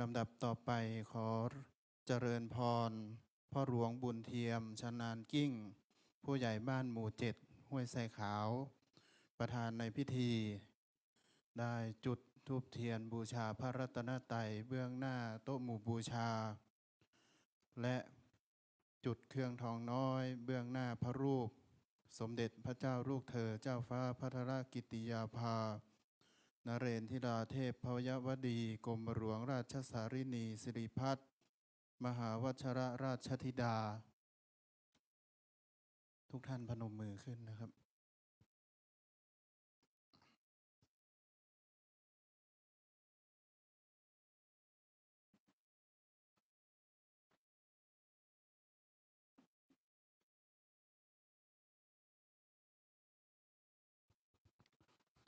ลำดับต่อไปขอเจริญพรพ่อหลวงบุญเทียมชนานกิ้งผู้ใหญ่บ้านหมู่7ห้วยไซขาวประธานในพิธีได้จุดธูปเทียนบูชาพระรัตนตรัยเบื้องหน้าโต๊ะหมู่บูชาและจุดเครื่องทองน้อยเบื้องหน้าพระรูปสมเด็จพระเจ้าลูกเธอเจ้าฟ้าพัทรกิติยาภานเรนธิดาเทพพยวดีกรมหลวงราชสารินีสิริพัฒน์มหาวชรราชธิดาทุกท่านพนมมือขึ้นนะครับ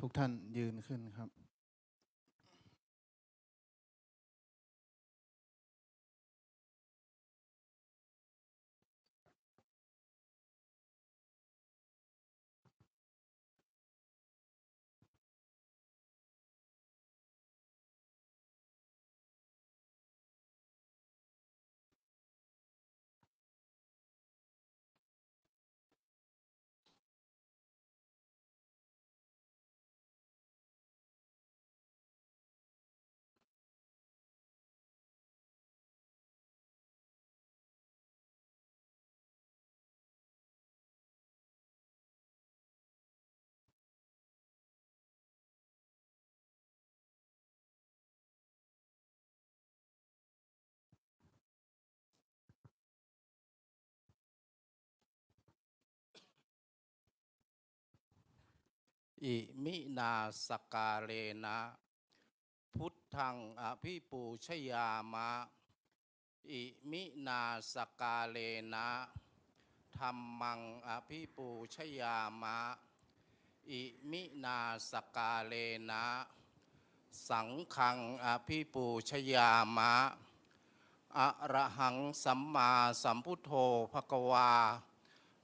ทุกท่านยืนขึ้นครับอิมินาสกาเลนะพุทธังอภิปูชยามะอิมินาสกาเลนะธัมมังอภิปูชยามะอิมินาสกาเลนะสังฆังอภิปูชยามะอะระหังสัมมาสัมพุทโธภควา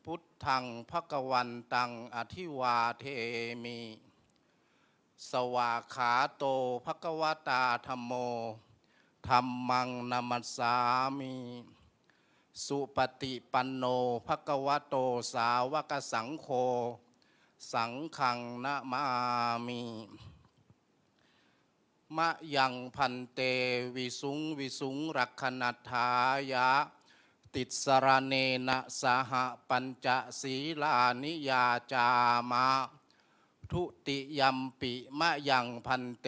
พุทธังภควันตังอธิวาเทมิสวาขาโตภควตาธัมโมธัมมังนัมสสามิสุปฏิปันโนภควโตสาวกสังโฆสังฆังนะมามิมะยังพันเตวิสุงวิสุงรักขณัฏฐายะติสรเนนะสหปัญจศีลานิยาจามะทุติยัมปิมะยังพันเต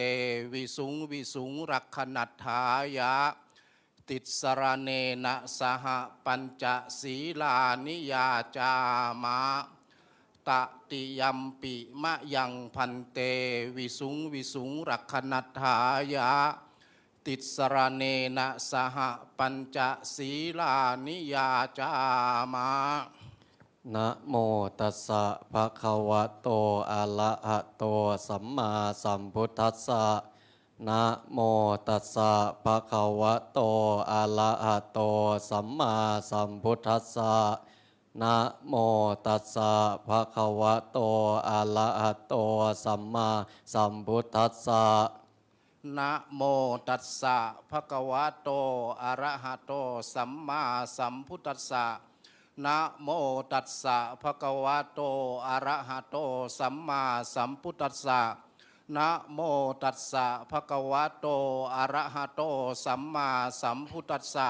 วิสุงวิสุงรักขณัฏฐายะติสรเนนะสหปัญจศีลานิยาจามะตติยัมปิมะยังพันเตวิสุงวิสุงรักขณัฏฐายะติสรเนนะสหปัญจศีลานิยาจามะนะโมตัสสะภะคะวะโตอะระหะโตสัมมาสัมพุทธัสสะนะโมตัสสะภะคะวะโตอะระหะโตสัมมาสัมพุทธัสสะนะโมตัสสะภะคะวะโตอะระหะโตสัมมาสัมพุทธัสสะนะโมตัสสะภะคะวะโตอะระหะโตสัมมาสัมพุทธัสสะนะโมตัสสะภะคะวะโตอะระหะโตสัมมาสัมพุทธัสสะนะโมตัสสะภะคะวะโตอะระหะโตสัมมาสัมพุทธัสสะ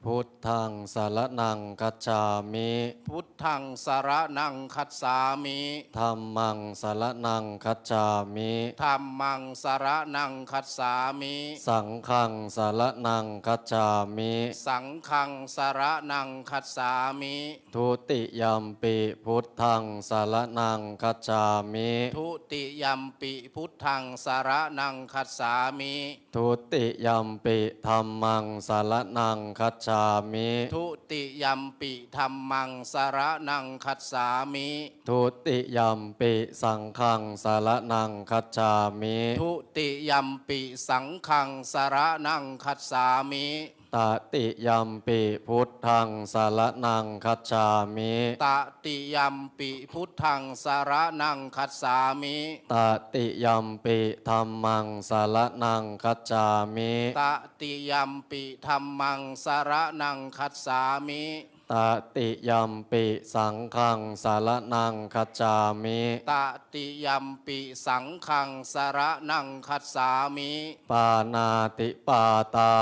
พุทธังสรณังคัจฉามิพุทธังสรณังคัจฉามิธัมมังสรณังคัจฉามิธัมมังสรณังคัจฉามิสังฆังสรณังคัจฉามิสังฆังสรณังคัจฉามิทุติยัมปิพุทธังสรณังคัจฉามิทุติยัมปิพุทธังสรณังคัจฉามิทุติยัมปิธัมมังสรณังคัจฉามิทุติยัมปิธัมมังสรณังคัจฉามิทุติยัมปิสังฆังสรณังคัจฉามิทุติยัมปิสังฆังสรณังคัจฉามิ ตติยัมปิพุทธังสารนังคัจฉามิ ตติยัมปิพุทธังสารนังคัสสามิ ตติยัมปิธัมมังสารนังคัจฉามิ ตติยัมปิธัมมังสารนังคัสสามิ ตติยัมปิสังฆังสารนังคัจฉามิ ตติยัมปิสังฆังสารนังคัสสามิ ปานาติปาตา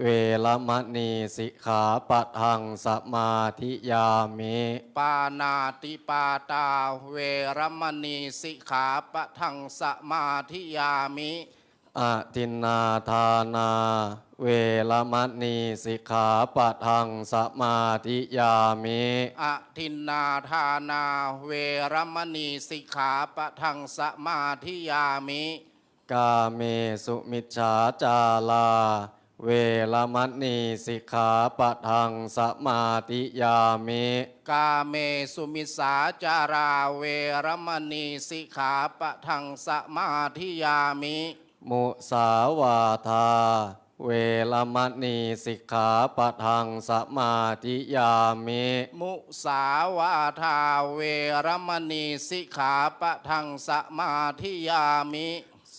เวรมณีสิกขาปะทังสมาธิยามิ ปานาติปาตาเวรมณีสิกขาปะทังสมาธิยามิ อะทินนาทานา เวรมณีสิกขาปะทังสมาธิยามิ อทินนาทานาเวรมณีสิกขาปะทังสมาธิยามิ กาเมสุมิจฉาจาลา เวรมณีสิกขาปะทังสมาธิยามิ กาเมสุมิสาจาราเวรมณีสิกขาปะทังสมาธิยามิ มุสาวาทา เวรมณีสิกขาปะทังสมาธิยามิ มุสาวาทาเวรมณีสิกขาปะทังสมาธิยามิ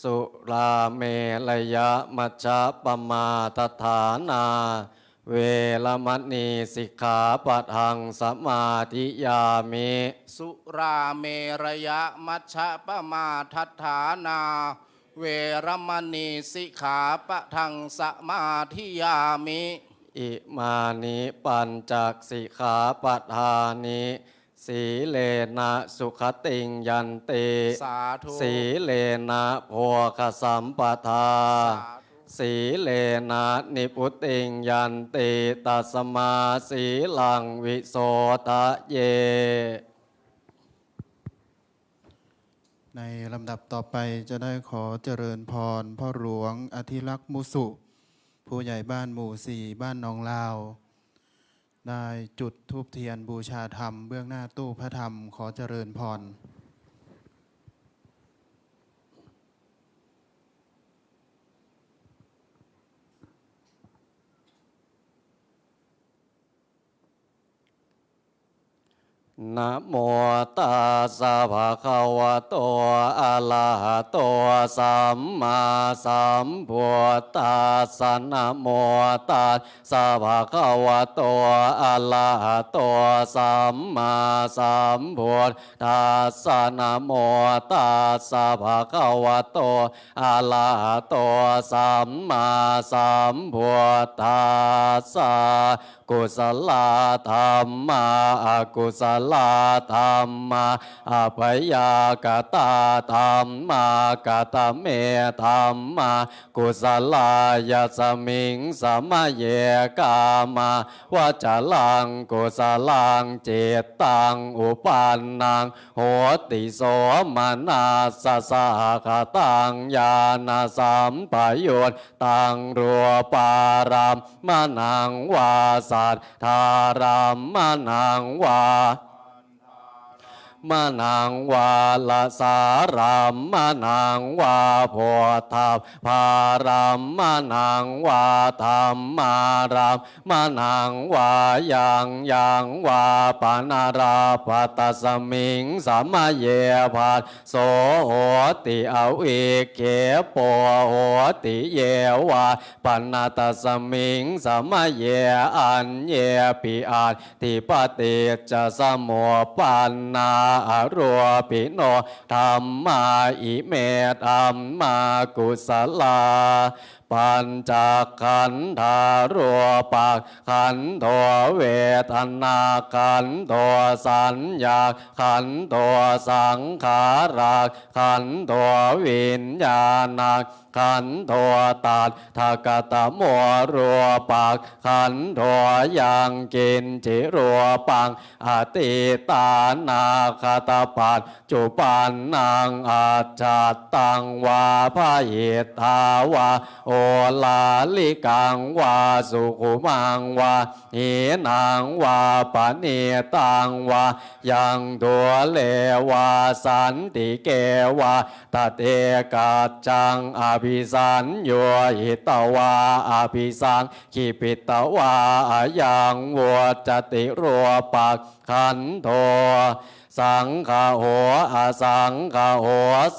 สุราเมรยมัชฌะปมาทฐานา เวรมณีสิกขาปะทังสมาธิยามิ สุราเมรยมัชฌะปมาทัฏฐานา เวรมณีสิกขาปะทังสมาธิยามิ อิมานิปัญจสิกขาปทานิสีเลนะสุขติงยันติ สาธุ สีเลนะโภคสัมปทา สาธุ สีเลนะนิพุติงยันติตัสมาสีลังวิโสทะเย ในลำดับต่อไปจะได้ขอเจริญพรพ่อหลวงอธิรักษ์มุสุ ผู้ใหญ่บ้านหมู่ 4 บ้านหนองลาว ได้จุดธูปเทียนบูชาธรรมเบื้องหน้าตู้พระธรรมขอเจริญพร นะโมตัสสะภะคะวะโตอะระหะโตสัมมาสัมพุทธัสสะนะโมตัสสะภะคะวะโตอะระหะโตสัมมาสัมพุทธัสสะนะโมตัสสะภะคะวะโตอะระหะโตสัมมาสัมพุทธัสสะกุศลธรรมาอกุศลธรรมาอภยากตาธรรมากตเมธรรมากุศลายสมิงสมะเยกามาวจลังกุศลังเจตังอุปันนังโหติโสมนัสสะกตังญาณสัมปยุตตังรัวปารามมนังวาสัทธารามมนังวามนังวาลสารามมนังวาโพธัพพารามมนังวาธรรมารามมนังวายังวาปานาราปัตตสมิงสัมมาเยภัสโสโหติอวิเคปโหติเยวาปนาตสมิงสัมมาเยอัญเยปิอาติปติจะสมุปันนาอรัวปิโนธรรมาอิเมธรรมากุศลาปัญจขันธารัวปักขันโทเวทนาขันโทสัญญาขันโทสังขาราขันโทวิญญาณขันโทตัดทกตโมรัวปักขันโทยังกินจิรัวปังอติตานาคตปัจจุปันนังอาจจตังวาพาหิตาวาโอ ลาลิกังวาสุขุมังวาหินังวาปะเนตังวายังตัวเลวาสันติเกวาตเตกัจจังอภิสัญโยหิตวาอภิสังขิปิตวายังวัวจติรัวปักขันโทสังฆโหอสังฆโห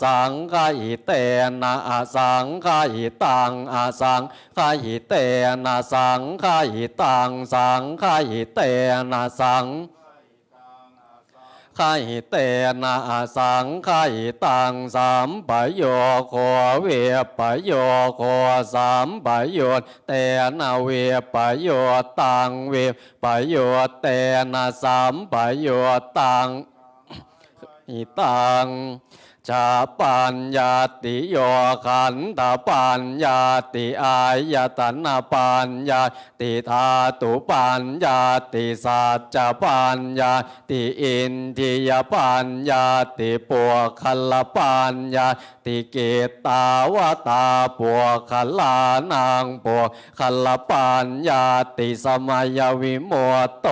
สังฆหิเตนะอสังฆหิตังอสังฆหิเตนะสังฆหิตังสังฆหิเตนะสังฆหิเตนะอสังฆหิตังสัมปโยโคเวปโยโคสัมปโยเตนะเวปโยตังเวปโยเตนะสัมปโยตังหิตังจะปัญญาติโยขันธปัญญาติอายตนะปัญญาติธาตุปัญญาติสัจจะปัญญาติอินทรียปัญญาติปัวคัลลปัญญาติเกตาวตาปัวคัลลานังปัวคัลลปัญญาติสมัยวิโมตโต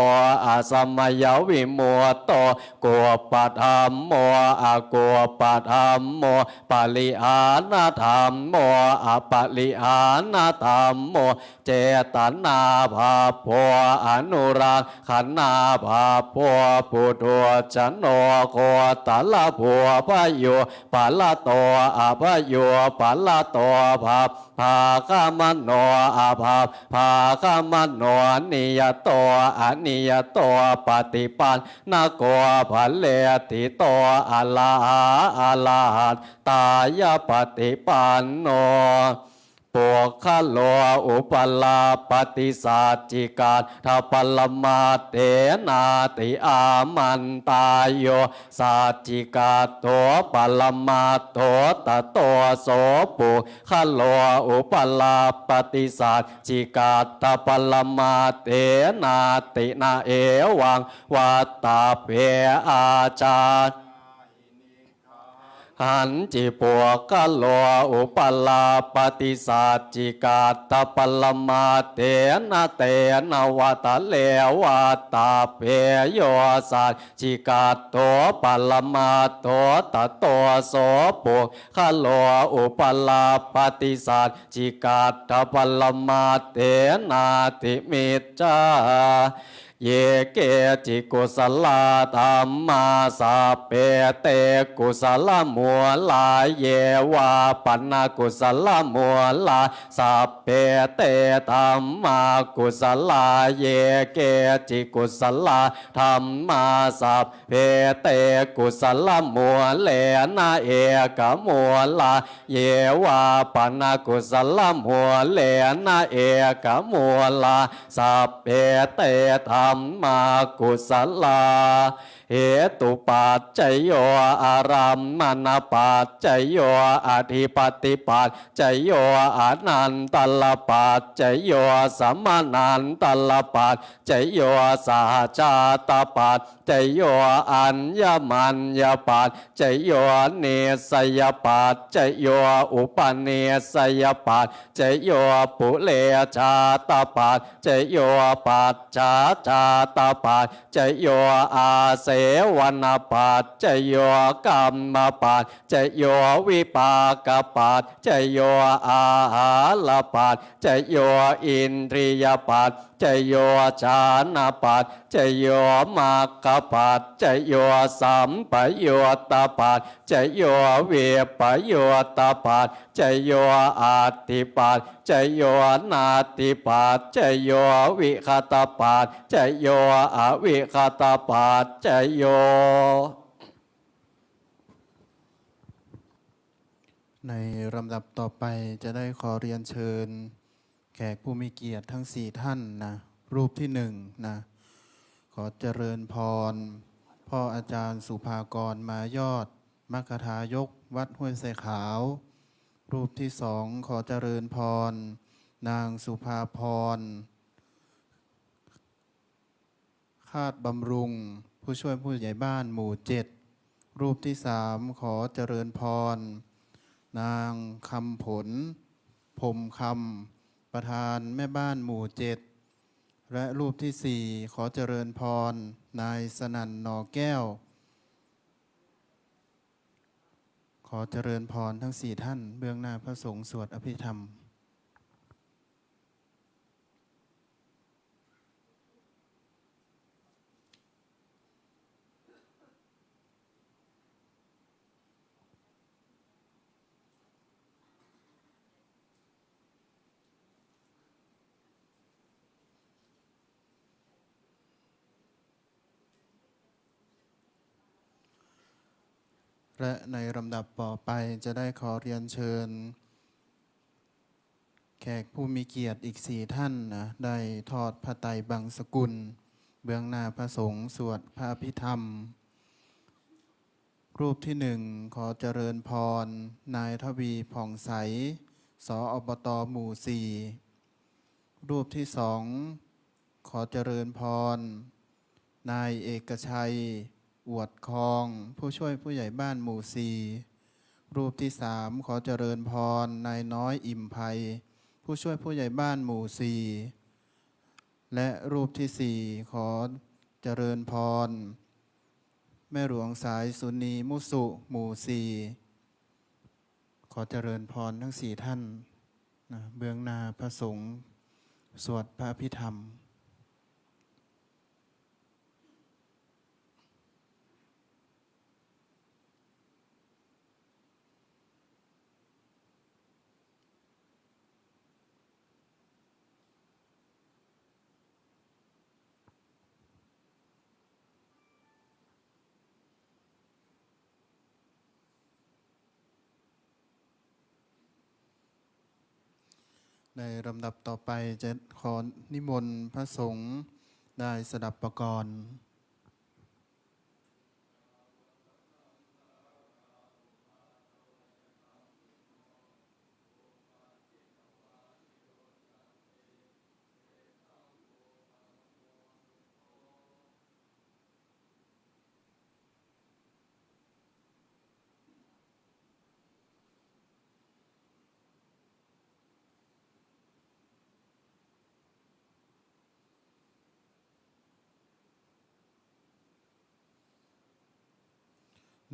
อสมัยวิโมตโตกัวปัฏฐัมโมอกัวปัฏฐัมโมปะลิหานธรรมโมอปะลิหานธรรมโมเจตนาภาโพอนุรักขันนาภาโพปุถุชนโนโคตละผัวพโยปัลละโตอภโยปัลละโตภาภาคมันโนอาภาภาคมันโนนิยโตอนิยโตปฏิปันนะโกภะเลติโตอะลาหะอะลาหัตตายปฏิปันโนปุคคโลอุปลาปฏิสัจจิกาทัปลมาเตนาติอามันตายโยสัจจิกาโตปลมาโตตะโตโสปุคคโลอุปลาปฏิสัจจิกาทัปลมาเตนาตินาเอวังวัตตาเพอาจาหันจิปวกะโลอุปลาปฏิสัจจิกาตปลมาเตนะเตนะวัตเลวัตตาเพโยสัจจิกาโตปลมาโตตโตโสปุคะโลอุปลาปฏิสัจจิกาตปลมาเตนะติมิจจาเยเกจิกุสลาธรรมาสัพเพเตกุสลมัวลาเยวาปันนากุสลมัวลาสัพเพเตธรรมากุสลาเยเกจิกุสลาธรรมาสัพเพเตกุสลมัวเลนะเอกมัวลาเยวาปันนากุสลมัวเลนะเอกมัวลาสัพเพเตธรรมากุศลาเหตุปัจจโยอารัมมณปัจจโยอธิปติปัจจโยอนันตลปัจจโยสัมมานันตลปัจจโยสหชาตปัจจโยอัญญมัญญปัจจโยเนสยปัจจโยอุปเนสยปัจจโยปุเลชาตปัจจโยปัจจาชาตปัจจโยอาเสวนาปัจจโยกรรมปัจจโยวิปากปัจจโยอาหารปัจจโยอินทรียปัจจโยฌานปัจจโยมรรคปัจจโยสัมปโยตปัจจโยเวปโยตปัจจโยอาติปัจจโยนาติปัจจโยวิคตปัจจโยอวิคตปัจจโยในลำดับต่อไปจะได้ขอเรียนเชิญแขกผู้มีเกียรติทั้ง4ท่านนะรูปที่1นะขอเจริญพรพ่ออาจารย์สุภากรมายอดมัคคทายกวัดห้วยไซขาว รูปที่2ขอเจริญพรนางสุภาพรคาดบำรุงผู้ช่วยผู้ใหญ่บ้านหมู่7รูปที่3ขอเจริญพรนางคำผล พรหมคำประธานแม่บ้านหมู่เจ็ดและรูปที่สี่ขอเจริญพรนายสนั่นหนอแก้วขอเจริญพรทั้งสี่ท่านเบื้องหน้าพระสงฆ์สวดอภิธรรมและในลำดับต่อไปจะได้ขอเรียนเชิญแขกผู้มีเกียรติอีกสี่ท่านนะได้ทอดพระไตรบังสกุลเบื้องหน้าพระสงฆ์สวดพระอภิธรรมรูปที่หนึ่งขอเจริญพรนายทวีผ่องใสสอบตหมู่สี่รูปที่สองขอเจริญพรนายเอกชัยอวดคองผู้ช่วยผู้ใหญ่บ้านหมู่สี่รูปที่สามขอเจริญพรนายน้อยอิ่มไพผู้ช่วยผู้ใหญ่บ้านหมู่สี่และรูปที่สี่ขอเจริญพรแม่หลวงสายสุนีมุสุหมู่สี่ขอเจริญพรทั้งสี่ท่านนะเบื้องหน้าพระสงฆ์สวดพระอภิธรรมในลำดับต่อไปจะขอนิมนต์พระสงฆ์ได้สดับประกรณ์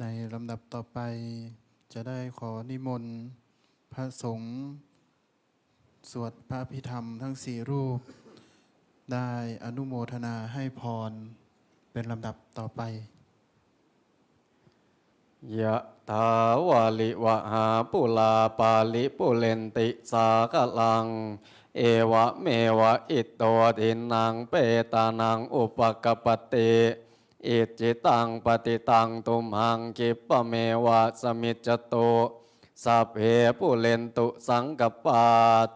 ในลำดับต่อไปจะได้ขอนิมนต์พระสงฆ์สวดพระอภิธรรมทั้งสี่รูปได้อนุโมทนาให้พรเป็นลำดับต่อไปยะถาวาลิวะหาปุลาปาลิปุเรนติสากลังเอวะเมวะอิตโตทินังเปตานังอุปกปปติอิจิตังปฏิตังตุมหังคิปะเมวะสมิจจโตสัพเพปุเรนตุสังกปา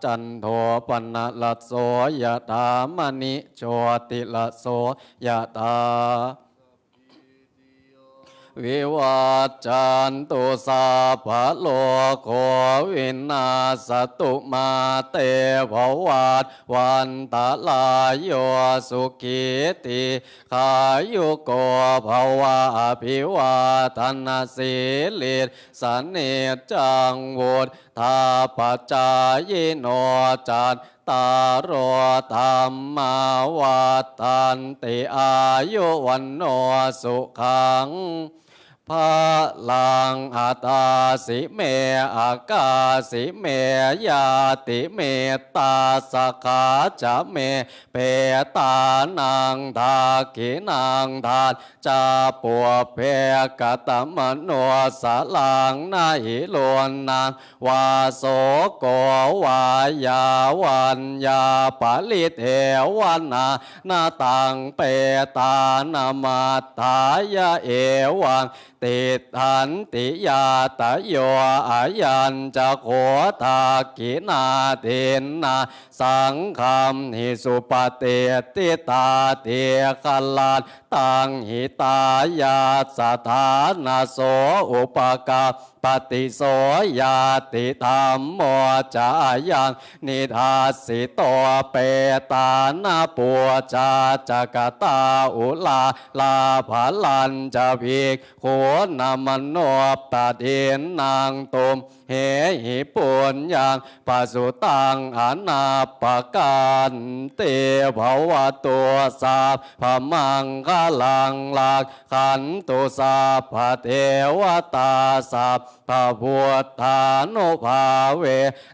จันโทปนะละโสยะถามณิโชติละโสยะถาวิวัจจันตุสัพพะโลกโควินาสตุมาเตภวัตวันตะลายโยสุขีติขายุโกภวะอภิวาทนาสิลิสเนจังวุธาปจายโนจัตตารโอธรรมาวัฏันติอายุวันโนสุขังพาลังอัตตาสิเมอากาสิเมยาติเมตตาสขาจะเมเปตานังทากินังทานจาปัวเพกตมโนสลังนาหิโลนางวาโสโกวายาวันยาปลิเทวนานาตังเปตานามาทายาเอวังติทันติยาตโยอายัญจะโคทากินาเทนนาสังฆัมหิสุปเตติตาเทขลาต ตังหิตายาสถานาโสอุปกาปฏิโสยาติธรรมโมจายังนิทัสสิโตเปตานาปัวจาจักตาอุลาลาภลันจะภิกโขนามโนปะเทนนางตุมเหหิปุญญังปัสสุตังอนาปกันเตภวะตัวสาพมังคลังลักขันตุสาพเทวตาสัพพะพุทธานุภาเว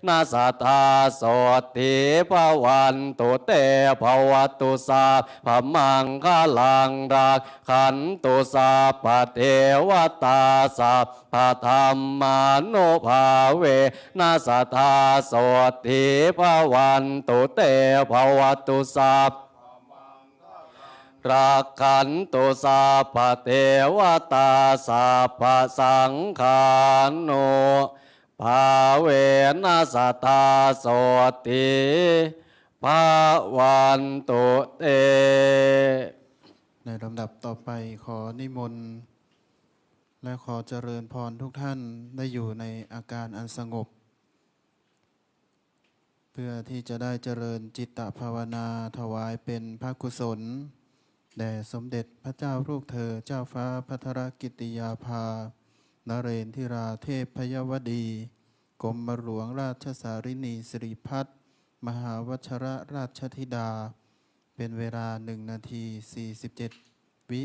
นัสสตาโสติภวันตุเตภวตุสาพมังคลังรักขันตุสาพเทวตาสัพพะธรรมานุภาเวนัสสตาโสติภวันตุเตภวตุสารักขันตุสาพเทวตาสัพพสังฆานุภาเวนัสสตาโสติภวันตุเต ในลำดับต่อไปขอนิมนต์และขอเจริญพรทุกท่านได้อยู่ในอาการอันสงบ เพื่อที่จะได้เจริญจิตตภาวนาถวายเป็นพระกุศลแด่สมเด็จพระเจ้าลูกเธอเจ้าฟ้าพัทรกิติยาภานเรนทิราเทพพยวดีกรมหลวงราชสารินีสิริพัฒน์มหาวชรราชธิดาเป็นเวลา1 นาที 47 วิ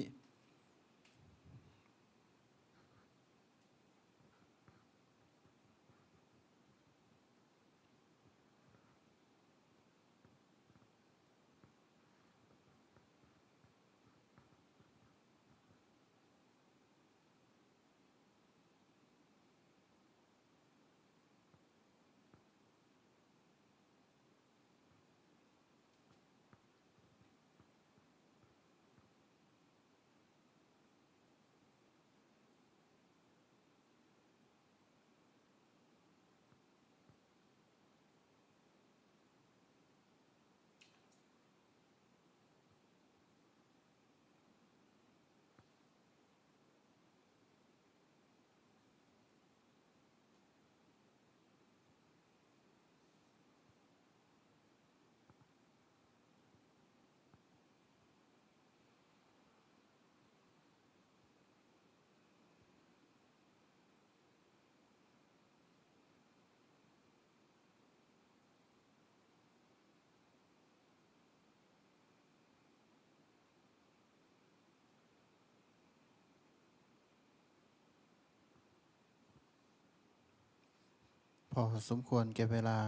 พอสมควรแก่เวลา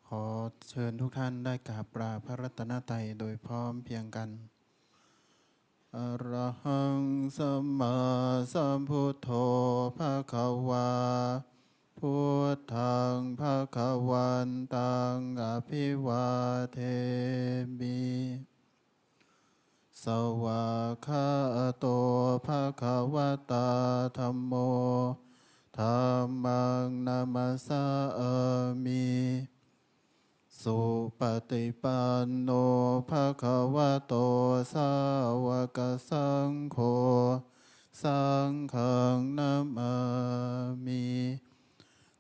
ขอเชิญทุกท่านได้กราบกราบพระรัตนตรัยโดยพร้อมเพรียงกันอะระหังสัมมาสัมพุทโธภะคะวาพุทธังภะคะวันตังอภิวาเทมิสวากขาโตภะคะวะตาธัมโมธัมมังนามัสสามิสุปฏิปันโนภะคะวะโตสาวกสังโฆสังฆังนามามิ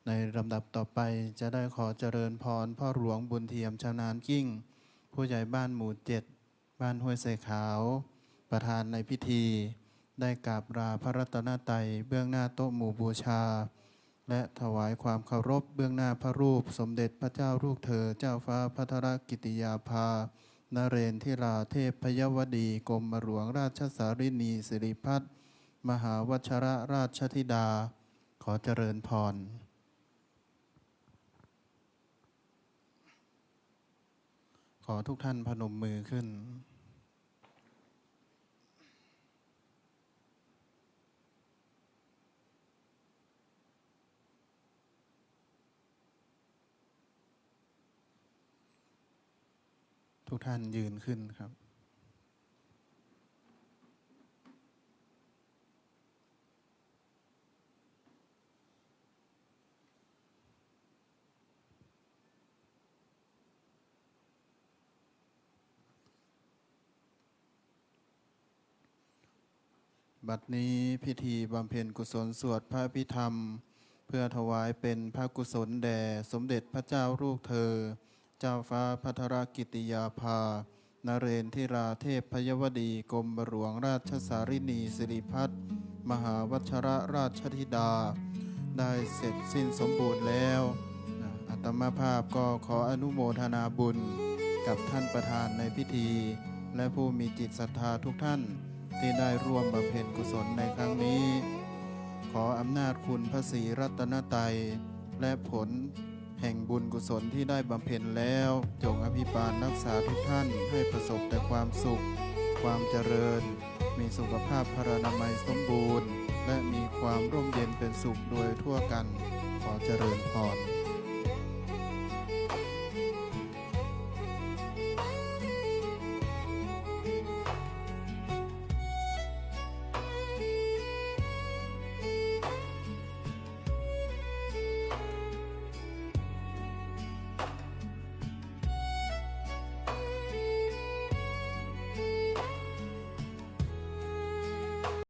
ในลำดับต่อไปจะได้ขอเจริญพรพ่อหลวงบุญเทียมชำนาญยิ่งผู้ใหญ่บ้านหมู่7บ้านห้วยไส่ขาว ประธานในพิธี ได้กราบลาพระรัตนตรัยเบื้องหน้าโต๊ะหมู่บูชา และถวายความเคารพเบื้องหน้าพระรูปสมเด็จพระเจ้าลูกเธอเจ้าฟ้าพัทรกิติยาภานเรนทิราเทพพยวดีกรมหลวงราชสารินีสิริพัฒน์มหาวชรราชธิดา ขอเจริญพร ขอทุกท่านพนมมือขึ้น ทุกท่านยืนขึ้นครับ บัดนี้พิธีบำเพ็ญกุศลสวดพระอภิธรรม เพื่อถวายเป็นพระกุศลแด่สมเด็จพระเจ้าลูกเธอ เจ้าฟ้าพัทรกิติยาภานเรนทิราเทพพยวดีกรมหลวงราชสารินีสิริพัฒน์มหาวัชรราชธิดา ได้เสร็จสิ้นสมบูรณ์แล้วอาตมาภาพก็ขออนุโมทนาบุญกับท่านประธานในพิธี และผู้มีจิตศรัทธาทุกท่านที่ได้ร่วมบำเพ็ญกุศลในครั้งนี้ ขออำนาจคุณพระศรีรัตนตรัยและผลแห่งบุญกุศลที่ได้บำเพ็ญแล้วจงอภิบาลรักษาทุกท่านให้ประสบแต่ความสุข ความเจริญ มีสุขภาพพรรณนามัยสมบูรณ์ และมีความร่มเย็นเป็นสุขโดยทั่วกัน ขอเจริญพร